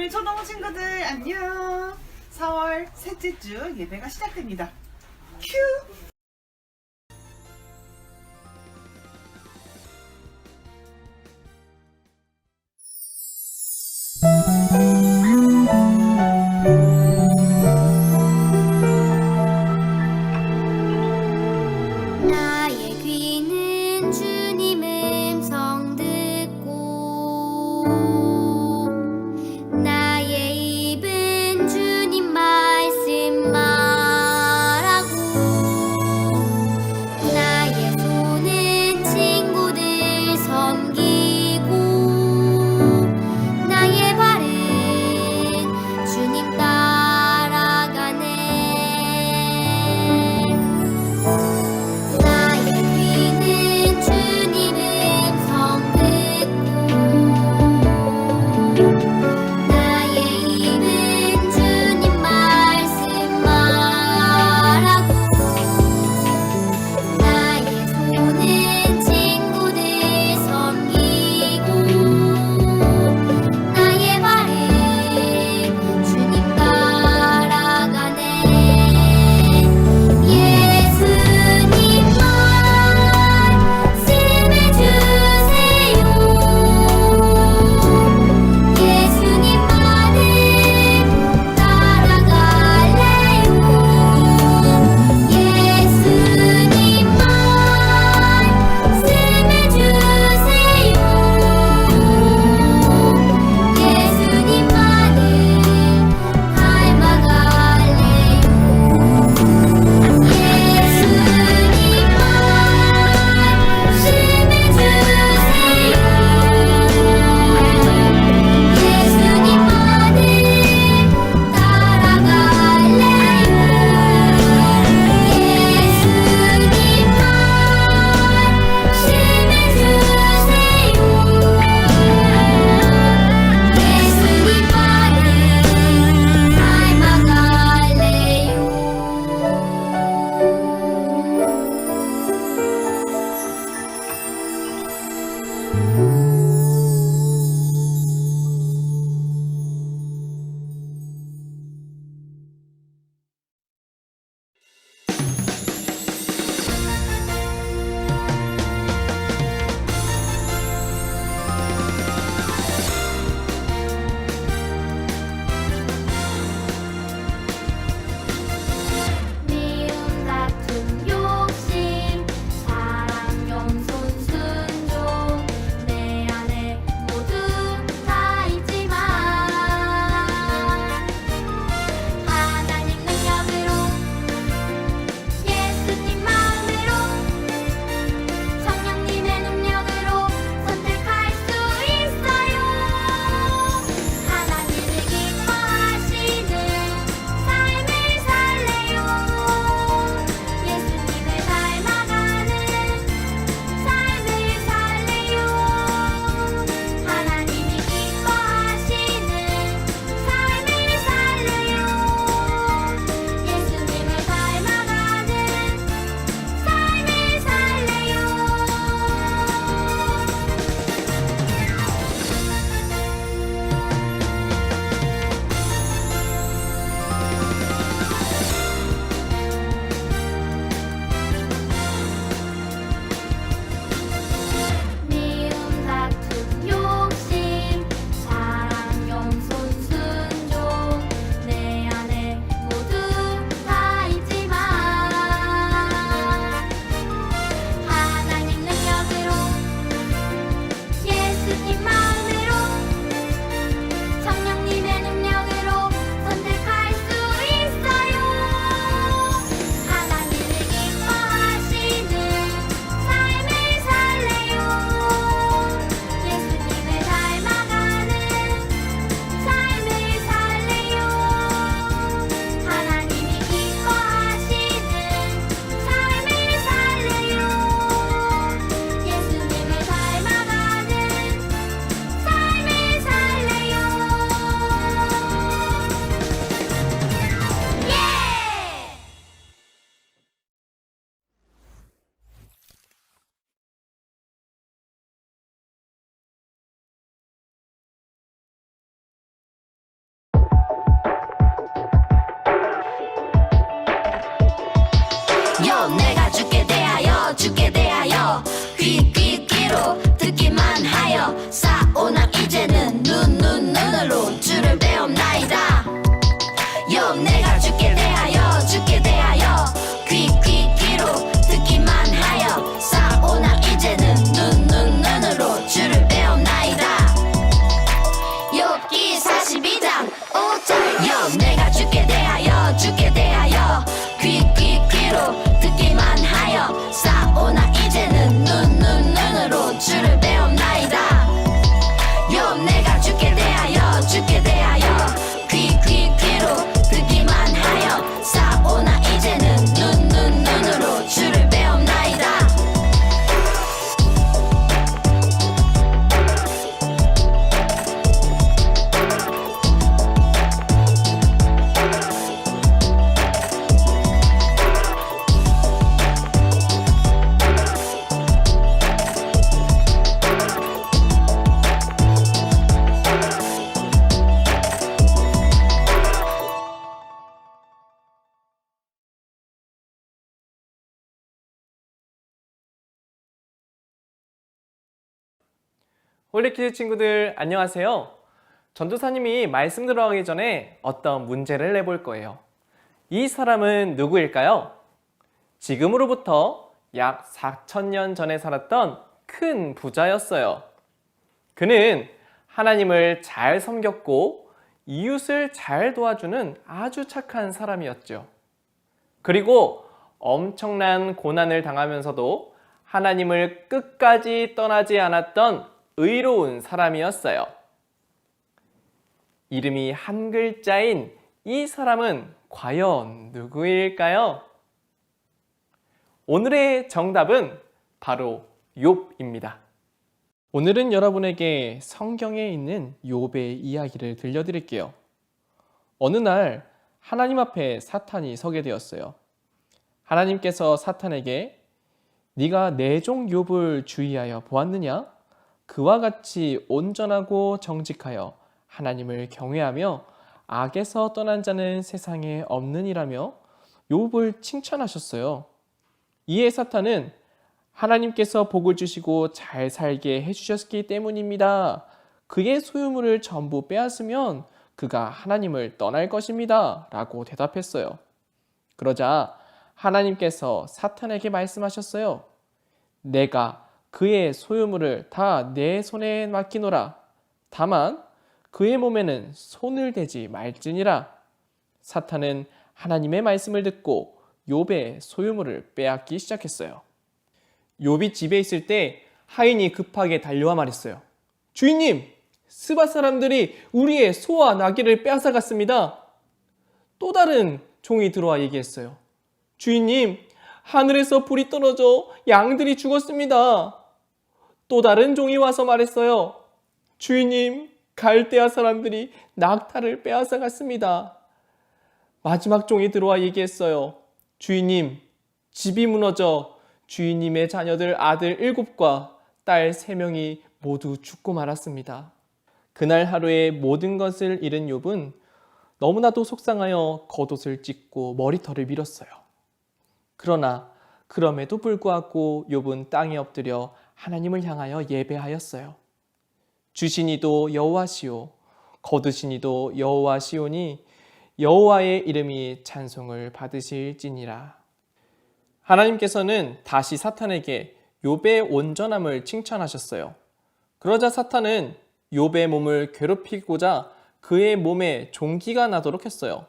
우리 초등 친구들 안녕. 4월 셋째 주 예배가 시작됩니다. 큐! 나의 귀는 주님 음성 듣고 나의 입은 주님 말씀 말하고 요 내가 주께 대하여 귀로 듣기만 하여 사오나 이제는 눈으로 주를 배움나이다. 요 내가 주께 대하여 귀로 듣기만 하여 사오나 이제는 눈으로 주를 배움나이다. 욥기 42장 5절 요 내가 주께 대하여 귀로 듣기만 하여 사오나 이제는 눈으로 주를 배움나이다. 요 내가 주께 대하여 귀로 듣기만 하여 사오나 이제는 눈으로 주를 배움나이다. 홀리키즈 친구들 안녕하세요. 전도사님이 말씀 들어가기 전에 어떤 문제를 내볼 거예요. 이 사람은 누구일까요? 지금으로부터 약 4,000년 전에 살았던 큰 부자였어요. 그는 하나님을 잘 섬겼고 이웃을 잘 도와주는 아주 착한 사람이었죠. 그리고 엄청난 고난을 당하면서도 하나님을 끝까지 떠나지 않았던 의로운 사람이었어요. 이름이 한 글자인 이 사람은 과연 누구일까요? 오늘의 정답은 바로 욥입니다. 오늘은 여러분에게 성경에 있는 욥의 이야기를 들려드릴게요. 어느 날 하나님 앞에 사탄이 서게 되었어요. 하나님께서 사탄에게 네가 내 종 욥을 주의하여 보았느냐? 그와 같이 온전하고 정직하여 하나님을 경외하며 악에서 떠난 자는 세상에 없느니라며 욥을 칭찬하셨어요. 이에 사탄은 하나님께서 복을 주시고 잘 살게 해주셨기 때문입니다. 그의 소유물을 전부 빼앗으면 그가 하나님을 떠날 것입니다. 라고 대답했어요. 그러자 하나님께서 사탄에게 말씀하셨어요. 내가 그의 소유물을 다 내 손에 맡기노라. 다만 그의 몸에는 손을 대지 말지니라. 사탄은 하나님의 말씀을 듣고 욥의 소유물을 빼앗기 시작했어요. 욥이 집에 있을 때 하인이 급하게 달려와 말했어요. 주인님, 스바 사람들이 우리의 소와 나귀를 빼앗아갔습니다. 또 다른 종이 들어와 얘기했어요. 주인님, 하늘에서 불이 떨어져 양들이 죽었습니다. 또 다른 종이 와서 말했어요. 주인님, 갈대아 사람들이 낙타를 빼앗아갔습니다. 마지막 종이 들어와 얘기했어요. 주인님, 집이 무너져 주인님의 자녀들 아들 7과 딸 3명이 모두 죽고 말았습니다. 그날 하루에 모든 것을 잃은 욥은 너무나도 속상하여 겉옷을 찢고 머리털을 밀었어요. 그러나 그럼에도 불구하고 욥은 땅에 엎드려 하나님을 향하여 예배하였어요. 주시니도 여호와시오, 거두시니도 여호와시오니 여호와의 이름이 찬송을 받으실지니라. 하나님께서는 다시 사탄에게 욥의 온전함을 칭찬하셨어요. 그러자 사탄은 욥의 몸을 괴롭히고자 그의 몸에 종기가 나도록 했어요.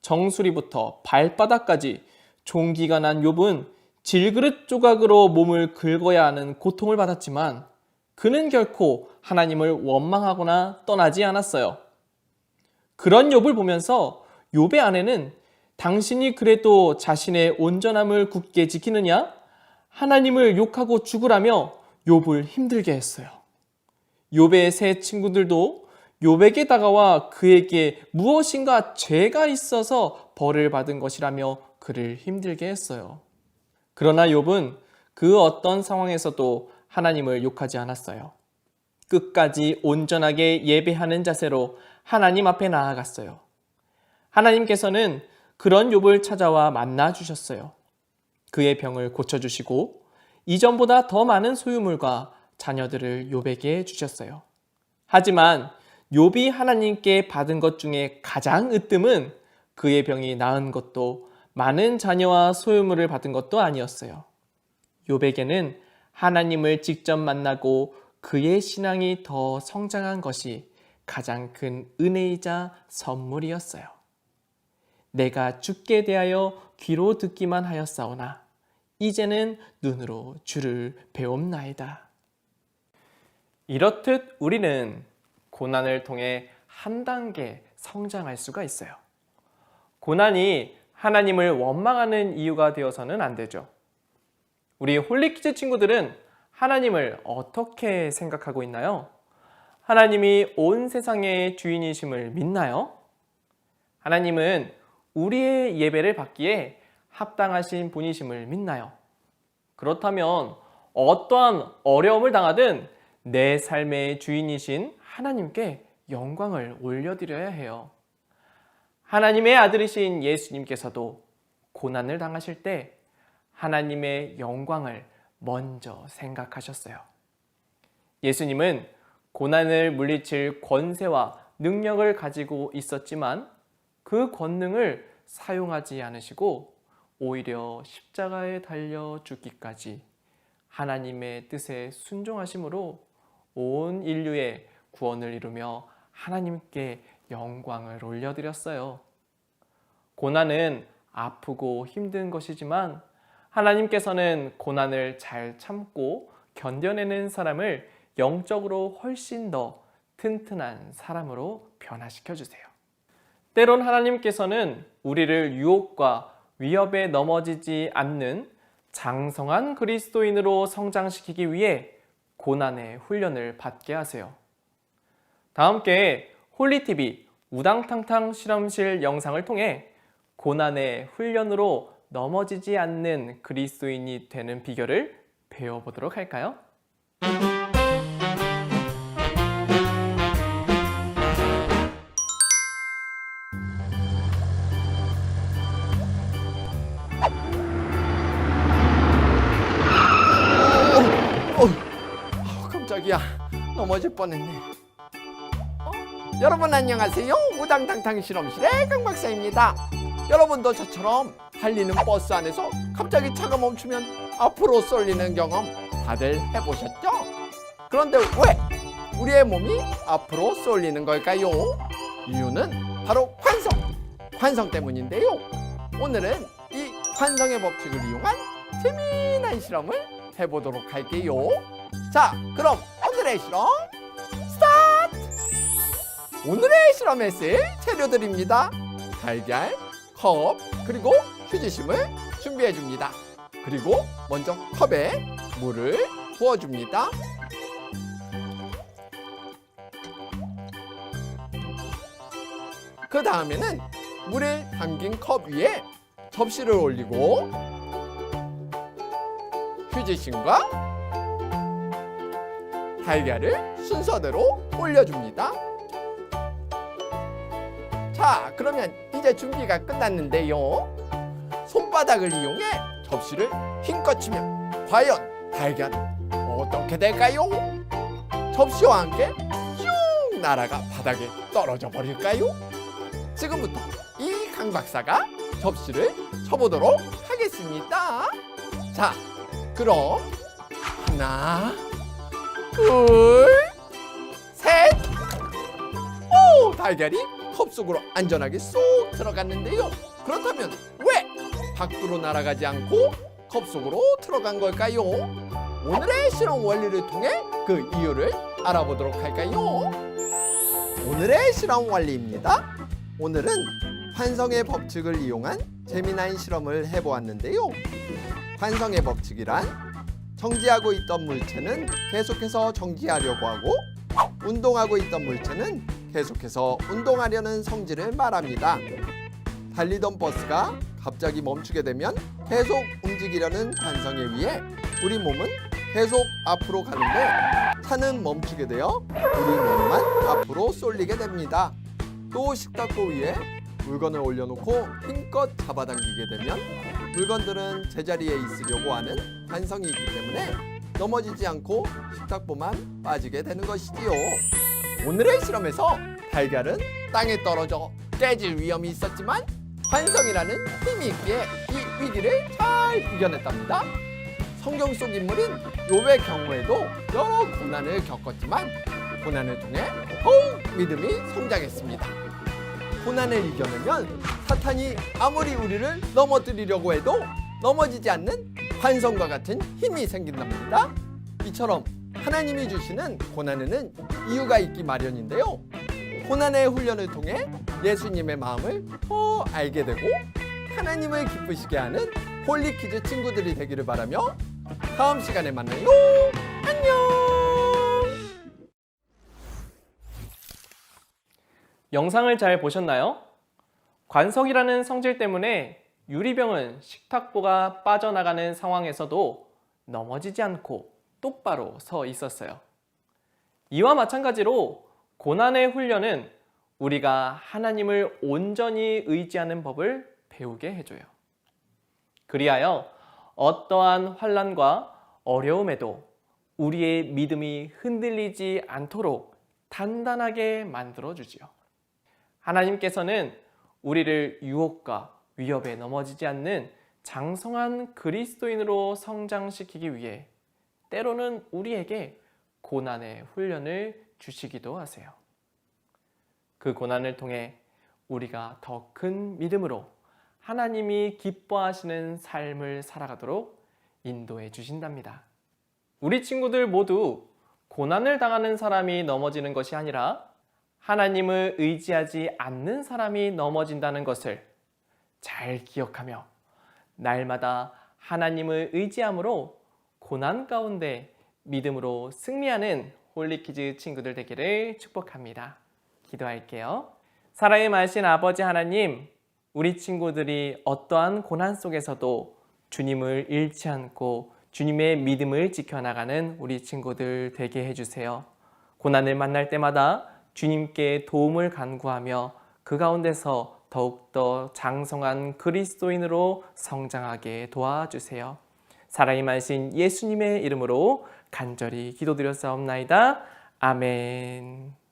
정수리부터 발바닥까지 종기가 난 욥은 질그릇 조각으로 몸을 긁어야 하는 고통을 받았지만 그는 결코 하나님을 원망하거나 떠나지 않았어요. 그런 욥을 보면서 욥의 아내는 당신이 그래도 자신의 온전함을 굳게 지키느냐? 하나님을 욕하고 죽으라며 욥을 힘들게 했어요. 욥의 세 친구들도 욥에게 다가와 그에게 무엇인가 죄가 있어서 벌을 받은 것이라며 그를 힘들게 했어요. 그러나 욥은 그 어떤 상황에서도 하나님을 욕하지 않았어요. 끝까지 온전하게 예배하는 자세로 하나님 앞에 나아갔어요. 하나님께서는 그런 욥을 찾아와 만나 주셨어요. 그의 병을 고쳐주시고 이전보다 더 많은 소유물과 자녀들을 욥에게 주셨어요. 하지만 욥이 하나님께 받은 것 중에 가장 으뜸은 그의 병이 나은 것도 많은 자녀와 소유물을 받은 것도 아니었어요. 욥에게는 하나님을 직접 만나고 그의 신앙이 더 성장한 것이 가장 큰 은혜이자 선물이었어요. 내가 주께 대하여 귀로 듣기만 하였사오나 이제는 눈으로 주를 배움나이다. 이렇듯 우리는 고난을 통해 한 단계 성장할 수가 있어요. 고난이 하나님을 원망하는 이유가 되어서는 안 되죠. 우리 홀리키즈 친구들은 하나님을 어떻게 생각하고 있나요? 하나님이 온 세상의 주인이심을 믿나요? 하나님은 우리의 예배를 받기에 합당하신 분이심을 믿나요? 그렇다면 어떠한 어려움을 당하든 내 삶의 주인이신 하나님께 영광을 올려드려야 해요. 하나님의 아들이신 예수님께서도 고난을 당하실 때 하나님의 영광을 먼저 생각하셨어요. 예수님은 고난을 물리칠 권세와 능력을 가지고 있었지만 그 권능을 사용하지 않으시고 오히려 십자가에 달려 죽기까지 하나님의 뜻에 순종하심으로 온 인류의 구원을 이루며 하나님께 영광을 올려드렸어요. 고난은 아프고 힘든 것이지만 하나님께서는 고난을 잘 참고 견뎌내는 사람을 영적으로 훨씬 더 튼튼한 사람으로 변화시켜 주세요. 때론 하나님께서는 우리를 유혹과 위협에 넘어지지 않는 장성한 그리스도인으로 성장시키기 위해 고난의 훈련을 받게 하세요. 다 함께 홀리TV 우당탕탕 실험실 영상을 통해 고난의 훈련으로 넘어지지 않는 그리스도인이 되는 비결을 배워보도록 할까요? 깜짝이야, 넘어질 뻔했네. 여러분 안녕하세요. 우당탕탕 실험실의 강 박사입니다. 여러분도 저처럼 달리는 버스 안에서 갑자기 차가 멈추면 앞으로 쏠리는 경험 다들 해보셨죠? 그런데 왜 우리의 몸이 앞으로 쏠리는 걸까요? 이유는 바로 관성 때문인데요. 오늘은 이 관성의 법칙을 이용한 재미난 실험을 해보도록 할게요. 자, 그럼 오늘의 실험 스타트! 오늘의 실험에 쓸 재료들입니다. 달걀, 컵, 그리고 휴지심을 준비해 줍니다. 그리고 먼저 컵에 물을 부어줍니다. 그 다음에는 물을 담긴 컵 위에 접시를 올리고 휴지심과 달걀을 순서대로 올려줍니다. 자, 그러면 이제 준비가 끝났는데요. 손바닥을 이용해 접시를 힘껏 치면 과연 달걀은 어떻게 될까요? 접시와 함께 쭉 날아가 바닥에 떨어져 버릴까요? 지금부터 이 강 박사가 접시를 쳐보도록 하겠습니다. 자, 그럼 하나, 둘, 셋. 오, 달걀이 컵 속으로 안전하게 쏙 들어갔는데요. 그렇다면 왜 밖으로 날아가지 않고 컵 속으로 들어간 걸까요? 오늘의 실험 원리를 통해 그 이유를 알아보도록 할까요? 오늘의 실험 원리입니다. 오늘은 관성의 법칙을 이용한 재미난 실험을 해보았는데요. 관성의 법칙이란 정지하고 있던 물체는 계속해서 정지하려고 하고 운동하고 있던 물체는 계속해서 운동하려는 성질을 말합니다. 달리던 버스가 갑자기 멈추게 되면 계속 움직이려는 관성에 의해 우리 몸은 계속 앞으로 가는데 차는 멈추게 되어 우리 몸만 앞으로 쏠리게 됩니다. 또 식탁보 위에 물건을 올려놓고 힘껏 잡아당기게 되면 물건들은 제자리에 있으려고 하는 관성이 있기 때문에 넘어지지 않고 식탁보만 빠지게 되는 것이지요. 오늘의 실험에서 달걀은 땅에 떨어져 깨질 위험이 있었지만 관성이라는 힘이 있기에 이 위기를 잘 이겨냈답니다. 성경 속 인물인 욥의 경우에도 여러 고난을 겪었지만 고난을 통해 더욱 믿음이 성장했습니다. 고난을 이겨내면 사탄이 아무리 우리를 넘어뜨리려고 해도 넘어지지 않는 관성과 같은 힘이 생긴답니다. 이처럼 하나님이 주시는 고난에는 이유가 있기 마련인데요. 고난의 훈련을 통해 예수님의 마음을 더 알게 되고 하나님을 기쁘시게 하는 홀리키즈 친구들이 되기를 바라며 다음 시간에 만나요. 안녕. 영상을 잘 보셨나요? 관석이라는 성질 때문에 유리병은 식탁보가 빠져나가는 상황에서도 넘어지지 않고 똑바로 서 있었어요. 이와 마찬가지로 고난의 훈련은 우리가 하나님을 온전히 의지하는 법을 배우게 해줘요. 그리하여 어떠한 환난과 어려움에도 우리의 믿음이 흔들리지 않도록 단단하게 만들어주지요. 하나님께서는 우리를 유혹과 위협에 넘어지지 않는 장성한 그리스도인으로 성장시키기 위해 때로는 우리에게 고난의 훈련을 주시기도 하세요. 그 고난을 통해 우리가 더 큰 믿음으로 하나님이 기뻐하시는 삶을 살아가도록 인도해 주신답니다. 우리 친구들 모두 고난을 당하는 사람이 넘어지는 것이 아니라 하나님을 의지하지 않는 사람이 넘어진다는 것을 잘 기억하며 날마다 하나님을 의지함으로 고난 가운데 믿음으로 승리하는 홀리키즈 친구들 되기를 축복합니다. 기도할게요. 사랑의 많으신 아버지 하나님, 우리 친구들이 어떠한 고난 속에서도 주님을 잃지 않고 주님의 믿음을 지켜나가는 우리 친구들 되게 해주세요. 고난을 만날 때마다 주님께 도움을 간구하며 그 가운데서 더욱더 장성한 그리스도인으로 성장하게 도와주세요. 사랑이 많으신 예수님의 이름으로 간절히 기도드렸사옵나이다. 아멘.